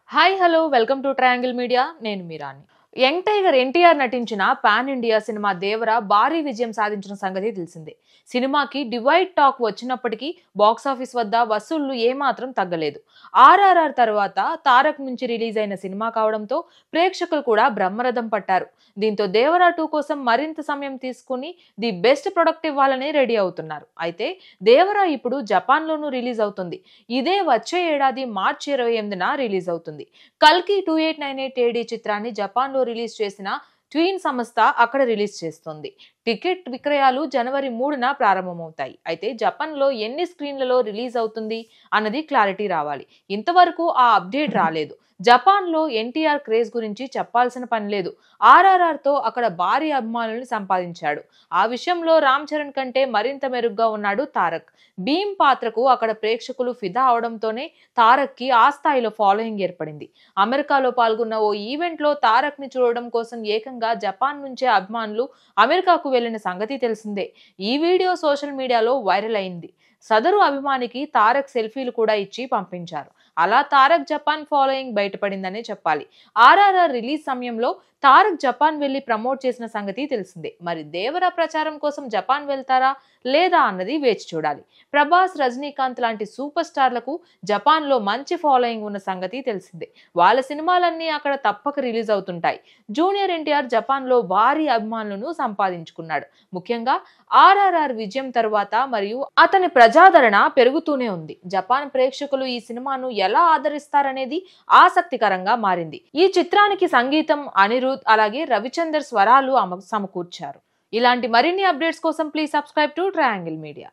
Hi hello welcome to triangle media. నేను మీరాని. Young tiger NTR నటించిన pan India cinema దేవర భారీ విజయం సాధించిన సంగతి తెలిసిందే. సినిమాకి డివైడ్ టాక్ వచ్చినప్పటికీ బాక్సాఫీస్ వద్ద వసూళ్లు ఏమాత్రం తగ్గలేదు. ఆర్ఆర్ఆర్ తర్వాత తారక్ నుంచి రిలీజ్ అయిన సినిమా కావడంతో ప్రేక్షకులు కూడా బ్రహ్మరథం పట్టారు. దీంతో దేవర 2 కోసం మరింత సమయం తీసుకుని ది బెస్ట్ ప్రొడక్ట్ ఇవ్వాలని రెడీ అవుతున్నారు. అయితే దేవర ఇప్పుడు జపాన్లోనూ రిలీజ్ అవుతుంది. ఇదే వచ్చే ఏడాది మార్చి 28న రిలీజ్ అవుతుంది. కల్కి 2898 AD చిత్రాన్ని జపాన్లో రిలీజ్ చేసిన ట్వీన్ సంస్థ అక్కడ రిలీజ్ చేస్తుంది. టికెట్ విక్రయాలు జనవరి 3న ప్రారంభమవుతాయి. అయితే జపాన్లో ఎన్ని స్క్రీన్లలో రిలీజ్ అవుతుంది అన్నది క్లారిటీ రావాలి. ఇంతవరకు ఆ అప్డేట్ రాలేదు. జపాన్లో ఎన్టీఆర్ క్రేజ్ గురించి చెప్పాల్సిన పని లేదు. ఆర్ఆర్ఆర్తో అక్కడ భారీ అభిమానులను సంపాదించాడు. ఆ విషయంలో రామ్ చరణ్ కంటే మరింత మెరుగ్గా ఉన్నాడు తారక్. భీమ్ పాత్రకు అక్కడ ప్రేక్షకులు ఫిదా అవడంతోనే తారక్కి ఆ స్థాయిలో ఫాలోయింగ్ ఏర్పడింది. అమెరికాలో పాల్గొన్న ఓ ఈవెంట్లో తారక్ ని చూడడం కోసం ఏకంగా జపాన్ నుంచే అభిమానులు అమెరికాకు వెళ్లిన సంగతి తెలిసిందే. ఈ వీడియో సోషల్ మీడియాలో వైరల్ అయింది. సదరు అభిమానికి తారక్ సెల్ఫీలు కూడా ఇచ్చి పంపించారు. అలా తారక్ జపాన్ ఫాలోయింగ్ బయటపడిందనే చెప్పాలి. ఆర్ఆర్ఆర్ రిలీజ్ సమయంలో తారక్ జపాన్ వెళ్లి ప్రమోట్ చేసిన సంగతి తెలిసిందే. మరి దేవర ప్రచారం కోసం జపాన్ వెళ్తారా లేదా అన్నది వేచి చూడాలి. ప్రభాస్, రజనీకాంత్ లాంటి సూపర్ స్టార్లకు జపాన్లో మంచి ఫాలోయింగ్ ఉన్న సంగతి తెలిసిందే. వాళ్ళ సినిమాలన్నీ అక్కడ తప్పక రిలీజ్ అవుతుంటాయి. జూనియర్ ఎన్టీఆర్ జపాన్లో భారీ అభిమానులను సంపాదించుకున్నాడు. ముఖ్యంగా ఆర్ఆర్ఆర్ విజయం తర్వాత మరియు అతని ప్రజాదరణ పెరుగుతూనే ఉంది. జపాన్ ప్రేక్షకులు ఈ సినిమాను ఎలా ఆదరిస్తారనేది ఆసక్తికరంగా మారింది. ఈ చిత్రానికి సంగీతం అనిరుద్ అలాగే రవిచందర్ స్వరాలు సమకూర్చారు. ఇలాంటి మరిన్ని అప్డేట్స్ కోసం please subscribe to triangle media.